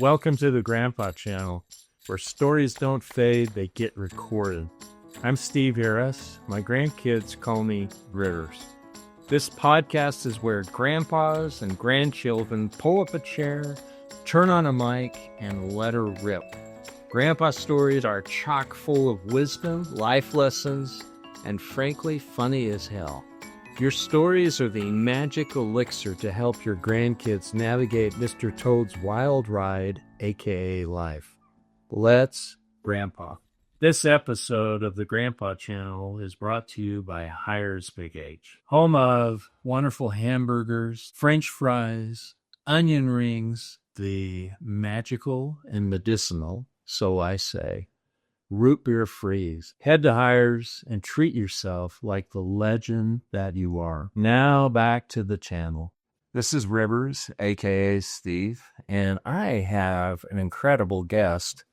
Welcome to the Grandpa Channel, where stories don't fade, they get recorded. I'm Steve Harris. My grandkids call me Rivers. This podcast is where grandpas and grandchildren pull up a chair, turn on a mic, and let her rip. Grandpa stories are chock full of wisdom, life lessons, and frankly, funny as hell. Your stories are the magic elixir to help your grandkids navigate Mr. Toad's wild ride, aka life. Let's Grandpa. This episode of the Grandpa Channel is brought to you by Harris Big H, home of wonderful hamburgers, French fries, onion rings, the magical and medicinal, so I say, root beer freeze. Head to Hires and treat yourself like the legend that you are. Now back to the channel. This is Rivers, aka Steve, and I have an incredible guest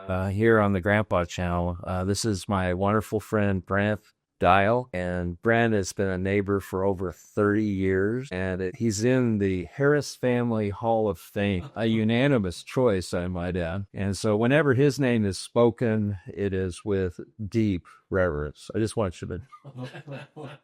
here on the Grandpa Channel. This is my wonderful friend Brent Dial, and Brent has been a neighbor for over 30 years, and he's in the Harris Family Hall of Fame, a unanimous choice, I might add. And so whenever his name is spoken, it is with deep reverence. I just want you to...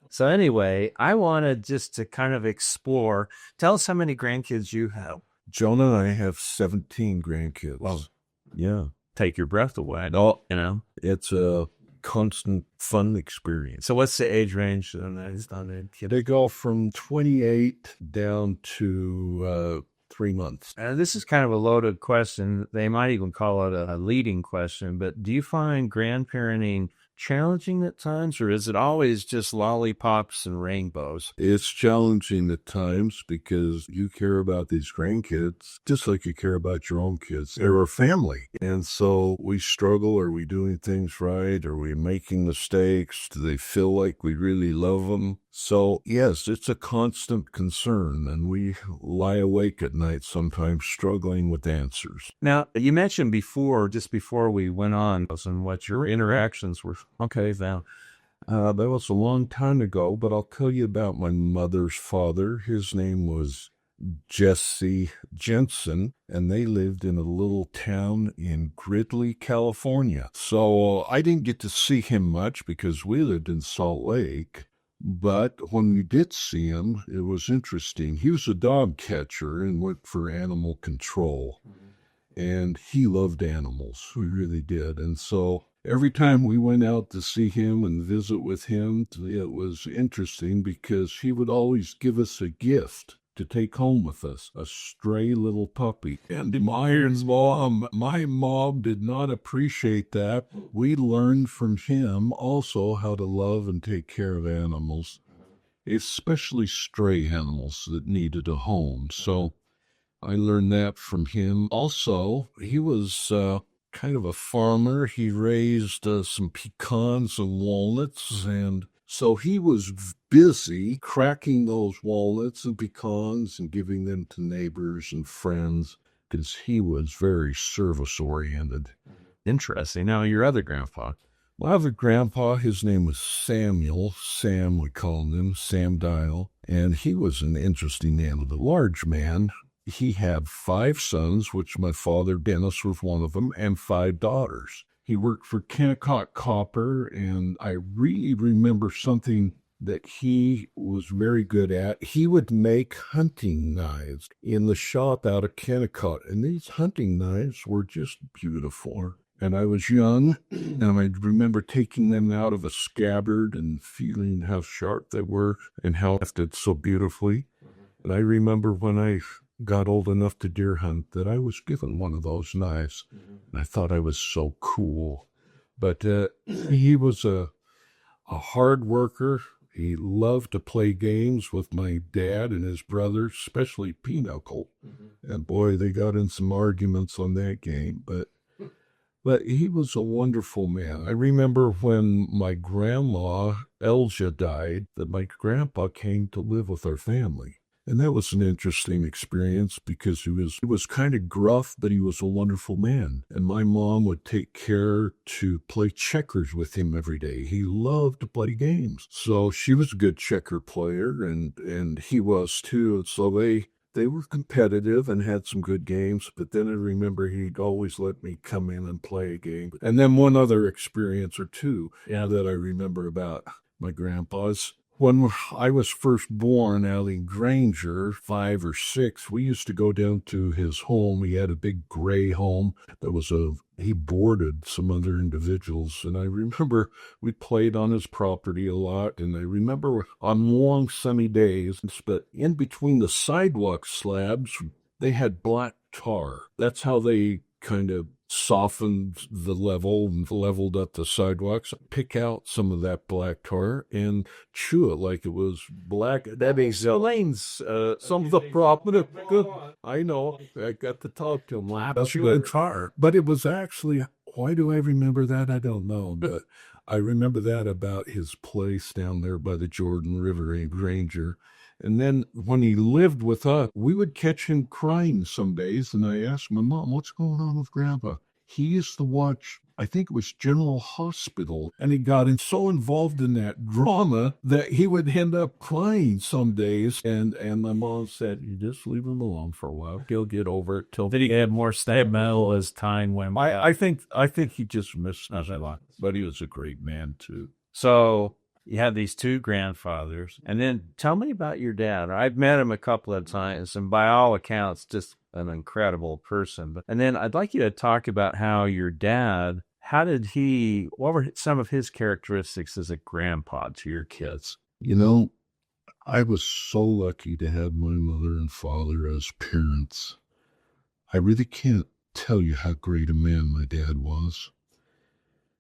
So anyway, I wanted just to kind of explore. Tell us how many grandkids you have. Jonah and I have 17 grandkids. Well, yeah. Take your breath away. No, You know? it's a constant fun experience. So what's the age range on that? They go from 28 down to 3 months. And this is kind of a loaded question. They might even call it a leading question, but do you find grandparenting challenging at times, or is it always just lollipops and rainbows? It's challenging at times because you care about these grandkids just like you care about your own kids. They're our family. And so we struggle. Are we doing things right? Are we making mistakes? Do they feel like we really love them? So, yes, it's a constant concern, and we lie awake at night sometimes struggling with answers. Now, you mentioned before, just before we went on, and what your interactions were. Okay, now. That was a long time ago, but I'll tell you about my mother's father. His name was Jesse Jensen, and they lived in a little town in Gridley, California. So I didn't get to see him much because we lived in Salt Lake. But when we did see him, it was interesting. He was a dog catcher and went for animal control. And he loved animals. We really did. And so every time we went out to see him and visit with him, it was interesting because he would always give us a gift to take home with us, a stray little puppy. And my mom did not appreciate that. We learned from him also how to love and take care of animals, especially stray animals that needed a home. So I learned that from him. Also, he was kind of a farmer. He raised some pecans and walnuts, and so he was busy cracking those walnuts and pecans and giving them to neighbors and friends because he was very service-oriented. Interesting. Now, your other grandpa. My other grandpa, his name was Samuel. Sam, we called him, Sam Dial. And he was an interesting man, a large man. He had 5 sons, which my father, Dennis, was one of them, and 5 daughters. He worked for Kennecott Copper, and I really remember something that he was very good at. He would make hunting knives in the shop out of Kennecott, and these hunting knives were just beautiful. And I was young, and I remember taking them out of a scabbard and feeling how sharp they were and how it left so beautifully. And I remember when I got old enough to deer hunt that I was given one of those knives. And I thought I was so cool. But he was a hard worker. He loved to play games with my dad and his brothers, especially pinochle. And boy, they got in some arguments on that game. But he was a wonderful man. I remember when my grandma, Elja, died, that my grandpa came to live with our family. And that was an interesting experience because he was kind of gruff, but he was a wonderful man. And my mom would take care to play checkers with him every day. He loved to play games. So she was a good checker player, and he was too. So They were competitive and had some good games, but then I remember he'd always let me come in and play a game. And then one other experience or two that I remember about my grandpa's. When I was first born out in Granger, 5 or 6, we used to go down to his home. He had a big gray home he boarded some other individuals. And I remember we played on his property a lot. And I remember on long sunny days, but in between the sidewalk slabs, they had black tar. That's how they kind of softened the level and leveled up the sidewalks. Pick out some of that black tar and chew it like it was black. That explains some of the problem. I know. I got to talk to him. That's good tar. But it was actually, why do I remember that? I don't know. But I remember that about his place down there by the Jordan River in Granger. And then when he lived with us, we would catch him crying some days. And I asked my mom, what's going on with Grandpa? He used to watch, I think it was General Hospital, and he got so involved in that drama that he would end up crying some days. And my mom said, you just leave him alone for a while. He'll get over it. Did he have more sentimental as time went by? I think he just missed us a lot, but he was a great man too. So you had these two grandfathers, and then tell me about your dad. I've met him a couple of times, and by all accounts, just an incredible person. And then I'd like you to talk about how your dad, what were some of his characteristics as a grandpa to your kids? You know, I was so lucky to have my mother and father as parents. I really can't tell you how great a man my dad was.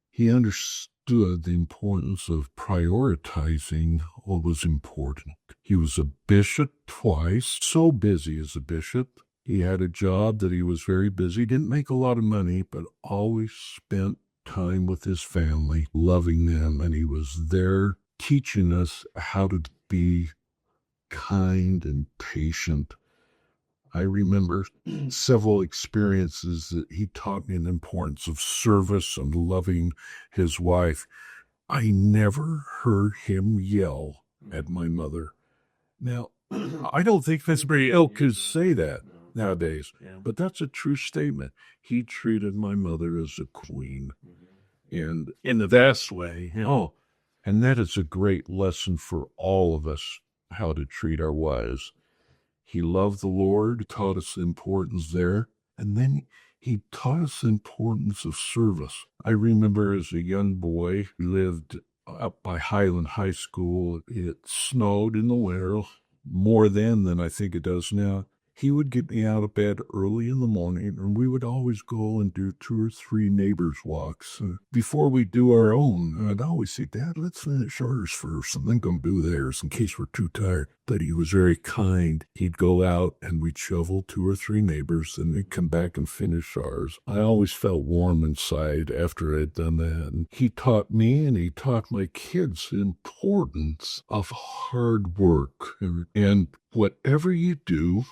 He understood the importance of prioritizing what was important. He was a bishop twice, so busy as a bishop. He had a job that he was very busy, didn't make a lot of money, but always spent time with his family, loving them, and he was there teaching us how to be kind and patient. I remember several experiences that he taught me the importance of service and loving his wife. I never heard him yell at my mother. Now, I don't think that's very ill could say that nowadays, but that's a true statement. He treated my mother as a queen, and in the best way. And that is a great lesson for all of us, how to treat our wives. He loved the Lord, taught us the importance there, and then he taught us the importance of service. I remember as a young boy, we lived up by Highland High School. It snowed in the winter, more then than I think it does now. He would get me out of bed early in the morning, and we would always go and do 2 or 3 neighbors' walks. Before we do our own, I'd always say, Dad, let's finish ours first, and then come do theirs in case we're too tired. But he was very kind. He'd go out, and we'd shovel 2 or 3 neighbors, and we'd come back and finish ours. I always felt warm inside after I'd done that. And he taught me, and he taught my kids the importance of hard work. And whatever you do,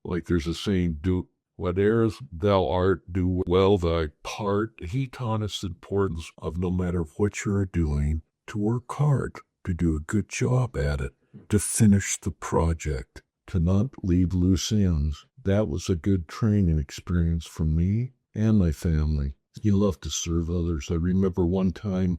like there's a saying, do whate'er thou art, do well thy part. He taught us the importance of no matter what you're doing, to work hard, to do a good job at it, to finish the project, to not leave loose ends. That was a good training experience for me and my family. You love to serve others. I remember one time,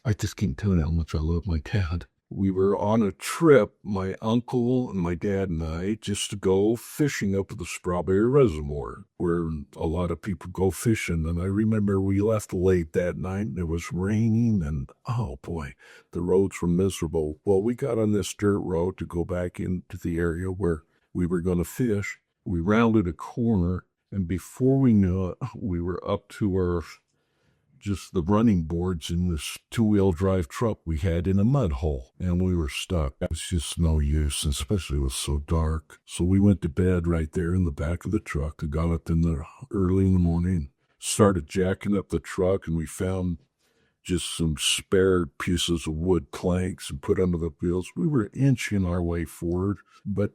I just can't tell you how much I love my dad. We were on a trip, my uncle and my dad and I, just to go fishing up at the Strawberry Reservoir, where a lot of people go fishing. And I remember we left late that night, and it was raining, and oh boy, the roads were miserable. Well, we got on this dirt road to go back into the area where we were going to fish. We rounded a corner, and before we knew it, we were up to just the running boards in this 2-wheel drive truck we had in a mud hole, and we were stuck. It was just no use, especially it was so dark. So we went to bed right there in the back of the truck. I got up early in the morning, started jacking up the truck, and we found just some spare pieces of wood planks and put under the wheels. We were inching our way forward, but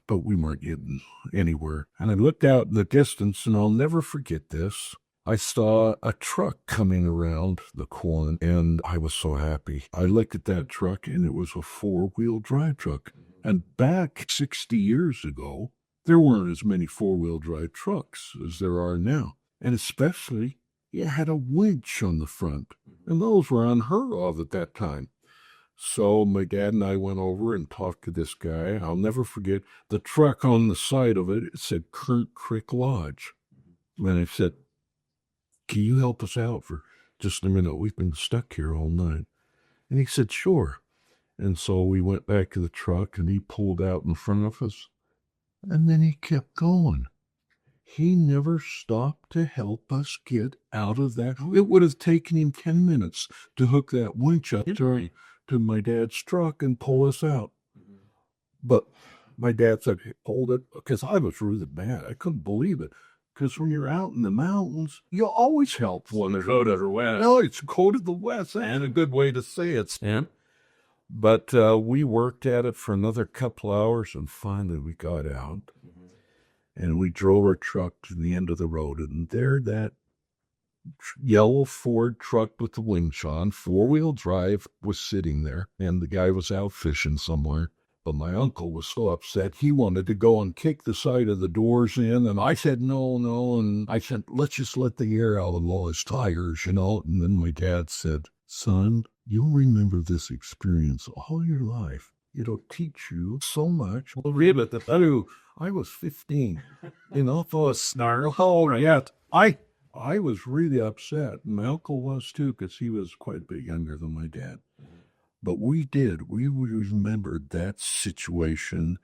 we weren't getting anywhere. And I looked out in the distance, and I'll never forget this. I saw a truck coming around the corner, and I was so happy. I looked at that truck, and it was a 4-wheel drive truck. And back 60 years ago, there weren't as many four-wheel drive trucks as there are now. And especially, you had a winch on the front. And those were unheard of at that time. So my dad and I went over and talked to this guy. I'll never forget the truck on the side of it. It said Current Creek Lodge. And I said, can you help us out for just a minute? We've been stuck here all night. And he said, sure. And so we went back to the truck and he pulled out in front of us. And then he kept going. He never stopped to help us get out of that. It would have taken him 10 minutes to hook that winch up to my dad's truck and pull us out. But my dad said, hold it, because I was really mad. I couldn't believe it. Because when you're out in the mountains, you always help one another. Code of the West. No, it's code of the West. And a good way to say it. Yeah. But we worked at it for another couple hours, and finally we got out. And we drove our truck to the end of the road, and there that yellow Ford truck with the winch on, four-wheel drive, was sitting there, and the guy was out fishing somewhere. But my uncle was so upset, he wanted to go and kick the side of the doors in, and I said, no, and I said, let's just let the air out of all his tires, And then my dad said, son, you'll remember this experience all your life. It'll teach you so much. Well, really, I was 15, for a snarl. Oh, yeah. I was really upset. My uncle was too, because he was quite a bit younger than my dad. But we remembered that situation,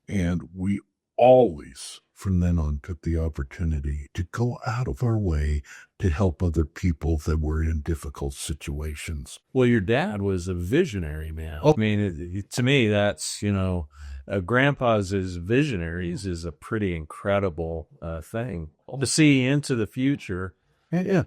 and we always, from then on, took the opportunity to go out of our way to help other people that were in difficult situations. Well, your dad was a visionary, man. Oh. I mean, to me, that's, grandpa's visionaries is a pretty incredible thing to see into the future. Yeah,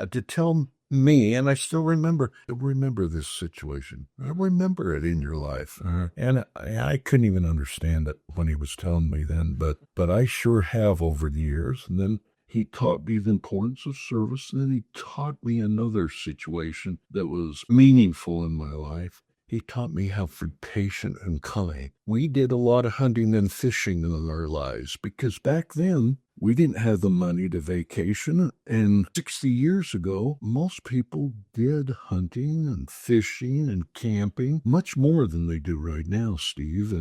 to tell me, and I still remember this situation. I remember it in your life. And I couldn't even understand it when he was telling me then, but I sure have over the years. And then he taught me the importance of service, and then he taught me another situation that was meaningful in my life. He taught me how to be patient and kind. We did a lot of hunting and fishing in our lives, because back then, we didn't have the money to vacation, and 60 years ago, most people did hunting and fishing and camping much more than they do right now, Steve.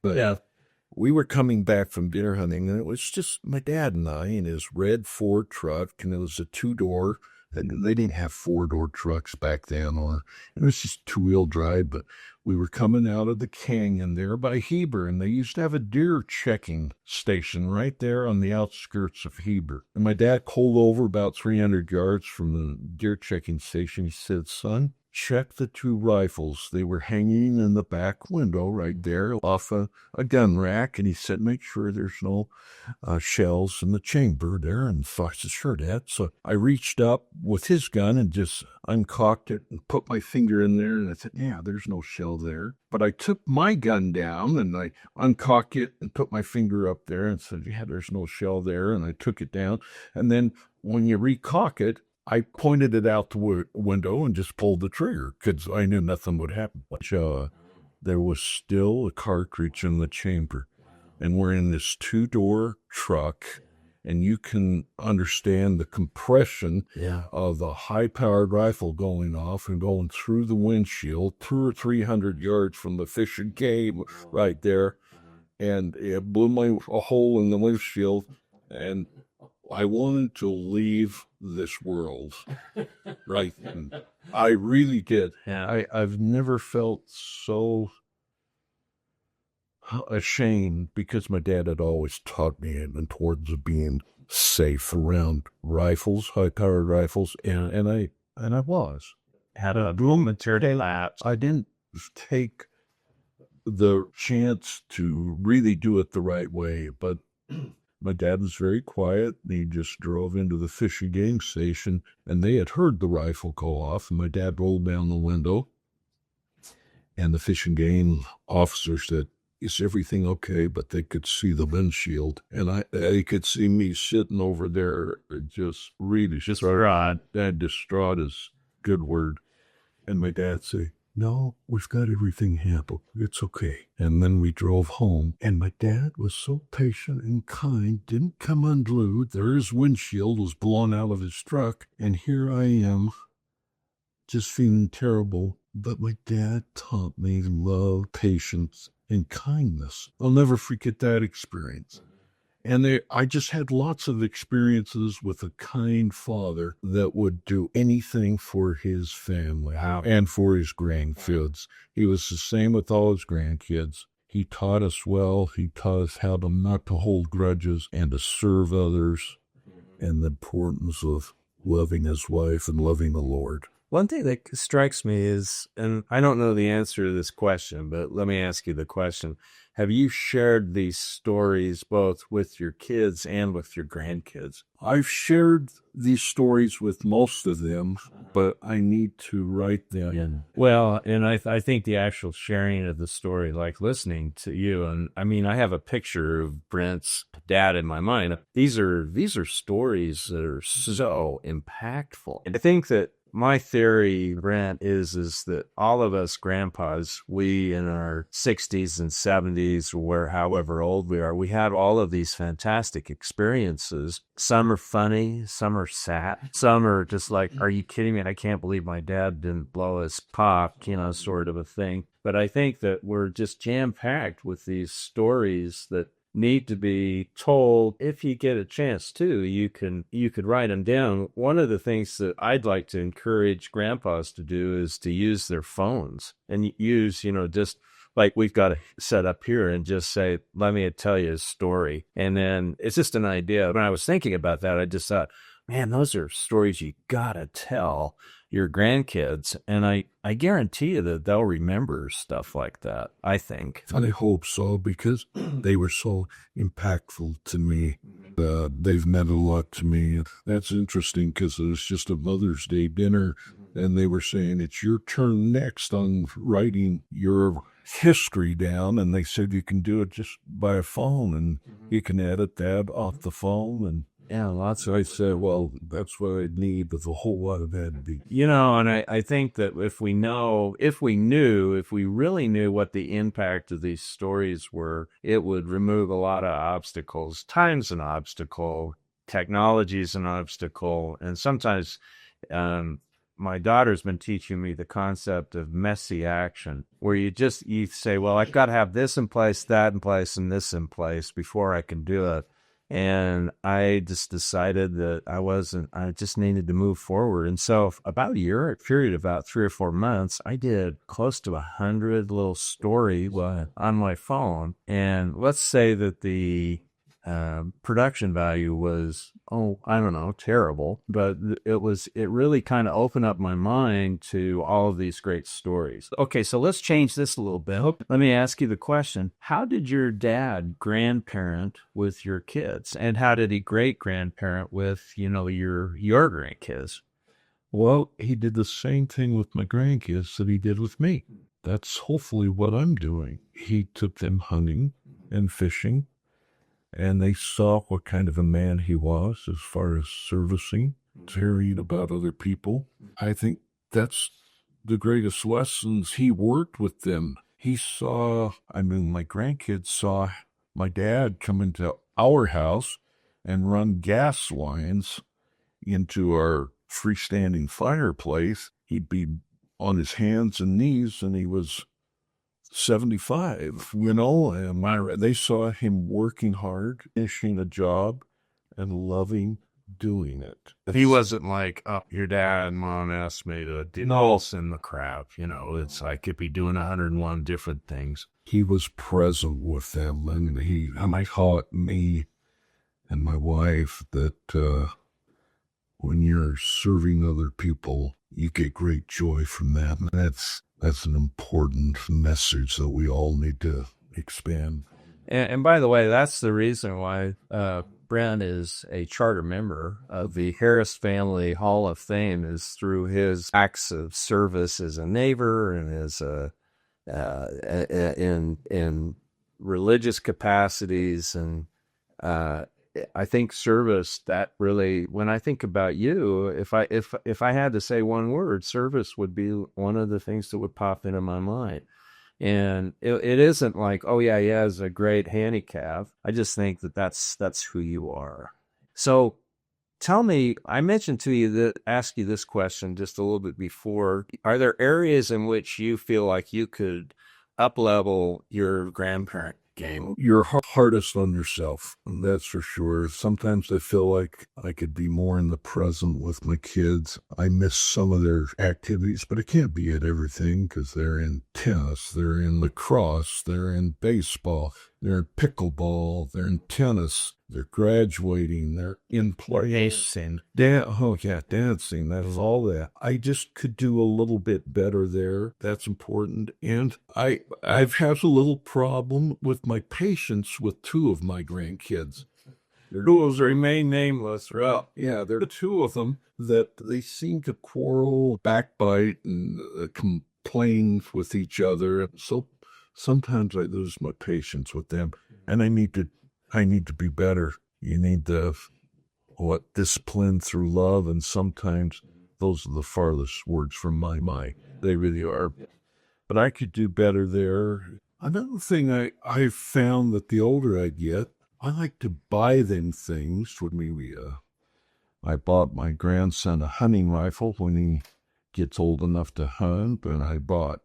But Yeah. we were coming back from deer hunting, and it was just my dad and I in his red Ford truck, and it was a two-door. And they didn't have four-door trucks back then, or it was just two-wheel drive. But we were coming out of the canyon there by Heber, and they used to have a deer checking station right there on the outskirts of Heber. And my dad pulled over about 300 yards from the deer checking station. He said, son, check the two rifles. They were hanging in the back window right there off a gun rack. And he said, make sure there's no shells in the chamber there. And so I said, sure, Dad. So I reached up with his gun and just uncocked it and put my finger in there. And I said, yeah, there's no shell there. But I took my gun down and I uncocked it and put my finger up there and said, yeah, there's no shell there. And I took it down. And then when you recock it, I pointed it out the window and just pulled the trigger because I knew nothing would happen. But there was still a cartridge in the chamber. And we're in this two-door truck, and you can understand the compression of the high-powered rifle going off and going through the windshield, 200 or 300 yards from the fishing game right there. And it blew a hole in the windshield, and I wanted to leave this world, right? And I really did. Yeah. I've never felt so ashamed because my dad had always taught me in importance of being safe around rifles, high-powered rifles, and I was. Had a momentary lapse. I didn't take the chance to really do it the right way, but my dad was very quiet, and he just drove into the fish and game station, and they had heard the rifle go off, and my dad rolled down the window, and the fish and game officer said, is everything okay? But they could see the windshield, and they could see me sitting over there, just Distraught. Distraught is a good word. And my dad said, No, we've got everything handled. It's okay. And then we drove home, and my dad was so patient and kind, didn't come unglued. His windshield was blown out of his truck, and here I am, just feeling terrible. But my dad taught me love, patience, and kindness. I'll never forget that experience. And I just had lots of experiences with a kind father that would do anything for his family and for his grandkids. He was the same with all his grandkids. He taught us well. He taught us how to not to hold grudges and to serve others, and the importance of loving his wife and loving the Lord. One thing that strikes me is, and I don't know the answer to this question, but let me ask you the question. Have you shared these stories both with your kids and with your grandkids? I've shared these stories with most of them, but I need to write them. Yeah. Well, and I think the actual sharing of the story, like listening to you, and I mean, I have a picture of Brent's dad in my mind. These are stories that are so impactful. And I think that my theory, Brent, is that all of us grandpas, we in our 60s and 70s, or however old we are, we had all of these fantastic experiences. Some are funny, some are sad, some are just like, are you kidding me? I can't believe my dad didn't blow his cock, sort of a thing. But I think that we're just jam-packed with these stories that need to be told. If you get a chance to, you could write them down. One of the things that I'd like to encourage grandpas to do is to use their phones and use, just like we've got to set up here and just say, let me tell you a story. And then it's just an idea. When I was thinking about that, I just thought, man, those are stories you gotta tell your grandkids. And I guarantee you that they'll remember stuff like that, I think. I hope so, because they were so impactful to me. They've meant a lot to me. That's interesting, because it was just a Mother's Day dinner, and they were saying, it's your turn next on writing your history down, and they said you can do it just by a phone, and you can edit that off the phone, and yeah, lots so I said, well, that's what I'd need, but a whole lot of that. And I think that if we really knew what the impact of these stories were, it would remove a lot of obstacles. Time's an obstacle, technology's an obstacle, and sometimes my daughter's been teaching me the concept of messy action, where you say, well, I've got to have this in place, that in place, and this in place before I can do it. And I just decided that I just needed to move forward. And so about a period of about 3 or 4 months, I did close to 100 little stories on my phone. And let's say that the production value was, I don't know, terrible, but it really kind of opened up my mind to all of these great stories. Okay, so let's change this a little bit. Let me ask you the question. How did your dad grandparent with your kids? And how did he great grandparent with, your grandkids? Well, he did the same thing with my grandkids that he did with me. That's hopefully what I'm doing. He took them hunting and fishing, and they saw what kind of a man he was as far as servicing, caring about other people. I think that's the greatest lessons. He worked with them. My grandkids saw my dad come into our house and run gas lines into our freestanding fireplace. He'd be on his hands and knees, and he was 75, they saw him working hard, finishing a job, and loving doing it. He wasn't like, your dad and mom asked me to do this in the crowd. It's like he'd be doing 101 different things. He was present with them, and he taught me and my wife that when you're serving other people, you get great joy from that. And that's an important message that we all need to expand. And by the way, that's the reason why Brent is a charter member of the Harris Family Hall of Fame, is through his acts of service as a neighbor and as in religious capacities. And I think service, that really, when I think about you, if I had to say one word, service would be one of the things that would pop into my mind. And it isn't like, oh yeah, he has a great handicap. I just think that that's who you are. So tell me, I mentioned to you that ask you this question just a little bit before. Are there areas in which you feel like you could up level your grandparent game? You're hardest on yourself, that's for sure. Sometimes I feel like I could be more in the present with my kids. I miss some of their activities, but I can't be at everything because they're in tennis, they're in lacrosse, they're in baseball, they're in pickleball, they're in tennis, they're graduating, they're in Dancing. dancing, that is all that. I just could do a little bit better there. That's important. And I've had a little problem with my patience with two of my grandkids. Rules remain nameless, right? Well, yeah, there are two of them that they seem to quarrel, backbite, and complain with each other. So sometimes I lose my patience with them, and I need to be better. You need to discipline through love, and sometimes those are the farthest words from my mind. They really are. But I could do better there. Another thing I've found that the older I get, I like to buy them things. I bought my grandson a hunting rifle when he gets old enough to hunt, and I bought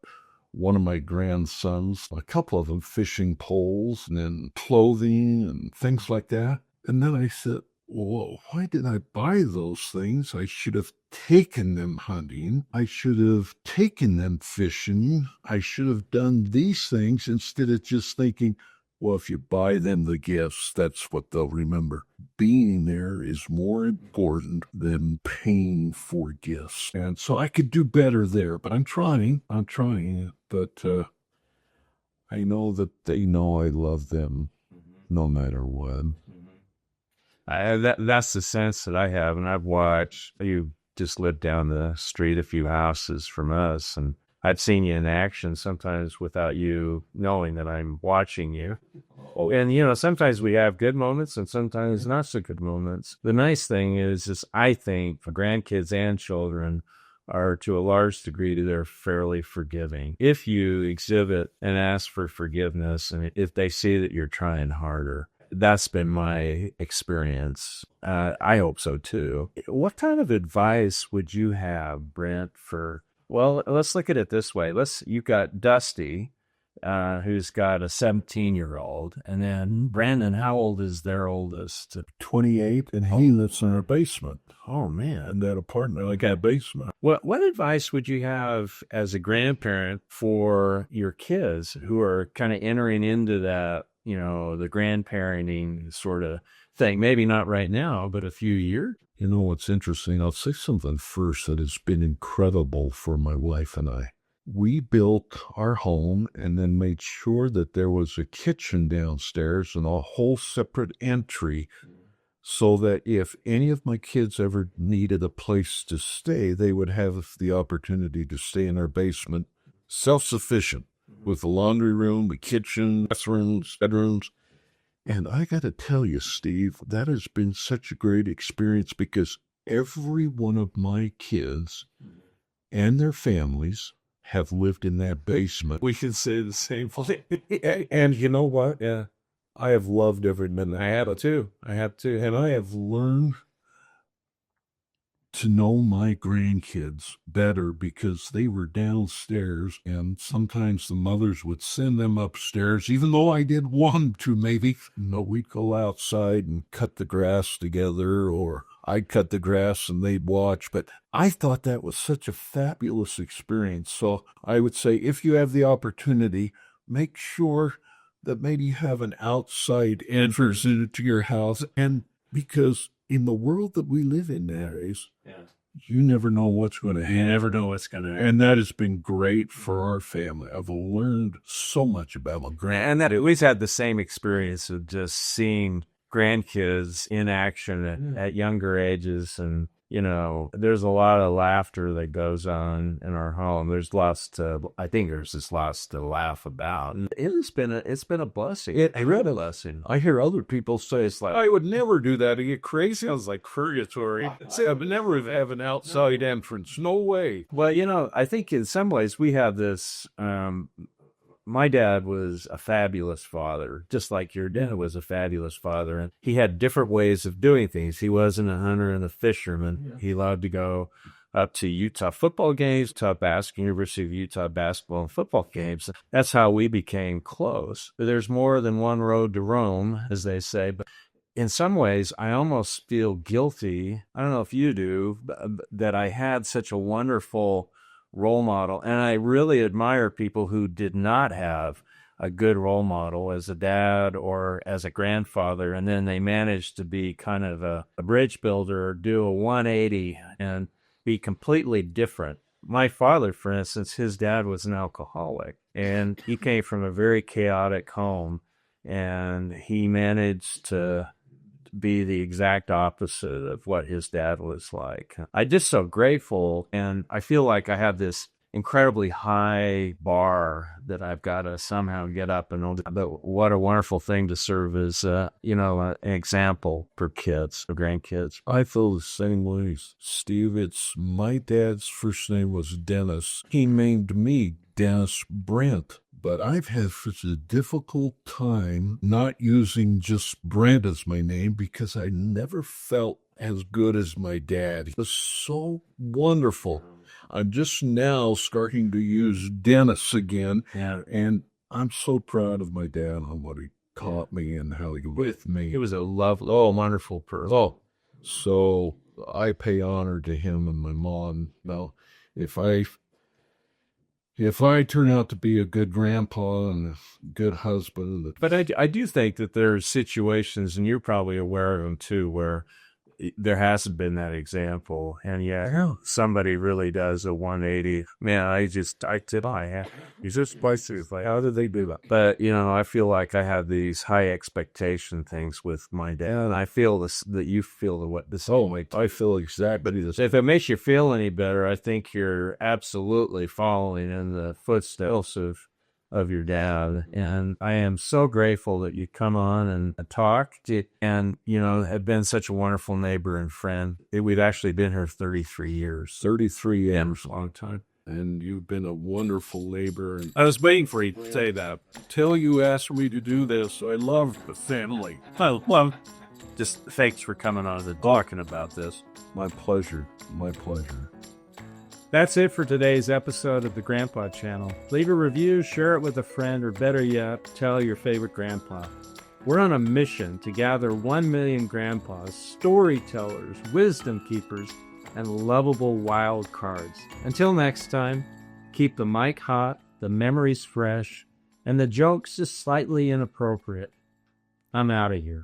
one of my grandsons, a couple of them, fishing poles and then clothing and things like that. And then I said, whoa, why did I buy those things? I should have taken them hunting. I should have taken them fishing. I should have done these things instead of just thinking, well, if you buy them the gifts, that's what they'll remember. Being there is more important than paying for gifts. And so I could do better there, but I'm trying. But I know that they know I love them no matter what. That's the sense that I have, and I've watched. You just lived down the street a few houses from us, and I've seen you in action sometimes without you knowing that I'm watching you. Oh, and sometimes we have good moments and sometimes not so good moments. The nice thing is I think for grandkids and children are to a large degree they're fairly forgiving. If you exhibit and ask for forgiveness, and if they see that you're trying harder. That's been my experience. I hope so too. What kind of advice would you have, Brent, well, let's look at it this way. You've got Dusty, who's got a 17-year-old, and then Brandon, how old is their oldest? 28, and he lives in our basement. Oh, man. In that apartment, like that basement. What advice would you have as a grandparent for your kids who are kind of entering into that, the grandparenting sort of thing? Maybe not right now, but a few years. You know what's interesting? I'll say something first that has been incredible for my wife and I. We built our home and then made sure that there was a kitchen downstairs and a whole separate entry so that if any of my kids ever needed a place to stay, they would have the opportunity to stay in our basement, self-sufficient, with the laundry room, the kitchen, bathrooms, bedrooms. And I got to tell you, Steve, that has been such a great experience because every one of my kids and their families have lived in that basement. We can say the same thing. And you know what? Yeah, I have loved every minute. I have too. And I have learned to know my grandkids better because they were downstairs, and sometimes the mothers would send them upstairs, even though I did want to maybe. We'd go outside and cut the grass together, or I'd cut the grass and they'd watch. But I thought that was such a fabulous experience. So I would say if you have the opportunity, make sure that maybe you have an outside entrance into your house. And because in the world that we live in nowadays, you never know what's going to happen. You never know what's going to happen. And that has been great for our family. I've learned so much about my and that we've had the same experience of just seeing grandkids in action at younger ages. And there's a lot of laughter that goes on in our home. I think there's just lots to laugh about. And it's been a blessing. It really Blessing. I hear other people say it's like, I would never do that. I get crazy. Sounds like purgatory. I would never have an outside entrance. No way. Well, I think in some ways we have this. My dad was a fabulous father, just like your dad was a fabulous father. And he had different ways of doing things. He wasn't a hunter and a fisherman. Yeah. He loved to go up to Utah football games, University of Utah basketball and football games. That's how we became close. There's more than one road to Rome, as they say. But in some ways, I almost feel guilty. I don't know if you do, that I had such a wonderful role model. And I really admire people who did not have a good role model as a dad or as a grandfather, and then they managed to be kind of a bridge builder or do a 180 and be completely different. My father, for instance, his dad was an alcoholic, and he came from a very chaotic home, and he managed to be the exact opposite of what his dad was like. I'm just so grateful, and I feel like I have this incredibly high bar that I've got to somehow get up and over. But what a wonderful thing to serve as, an example for kids, or grandkids. I feel the same way, Steve. My dad's first name was Dennis. He named me Dennis Brent. But I've had such a difficult time not using just Brent as my name because I never felt as good as my dad. He was so wonderful. I'm just now starting to use Dennis again. Yeah. And I'm so proud of my dad on what he taught me and how he was with me. He was a lovely, wonderful person. Oh, so I pay honor to him and my mom. Now, if I turn out to be a good grandpa and a good husband. But I do think that there are situations, and you're probably aware of them too, where there hasn't been that example. And somebody really does a 180. Man, I tip my hat. He's just spicy. It's like, how did they do that? But, I feel like I have these high expectation things with my dad. And I feel that you feel the same way. I feel exactly the same. If it makes you feel any better, I think you're absolutely following in the footsteps of your dad. And I am so grateful that you come on and talk and, have been such a wonderful neighbor and friend. We've actually been here 33 years. 33 years. A long time. And you've been a wonderful neighbor. And I was waiting for you to say that. Till you asked me to do this, I love the family. Just thanks for coming on and talking about this. My pleasure. My pleasure. That's it for today's episode of the Grandpa Channel. Leave a review, share it with a friend, or better yet, tell your favorite grandpa. We're on a mission to gather 1 million grandpas, storytellers, wisdom keepers, and lovable wild cards. Until next time, keep the mic hot, the memories fresh, and the jokes just slightly inappropriate. I'm out of here.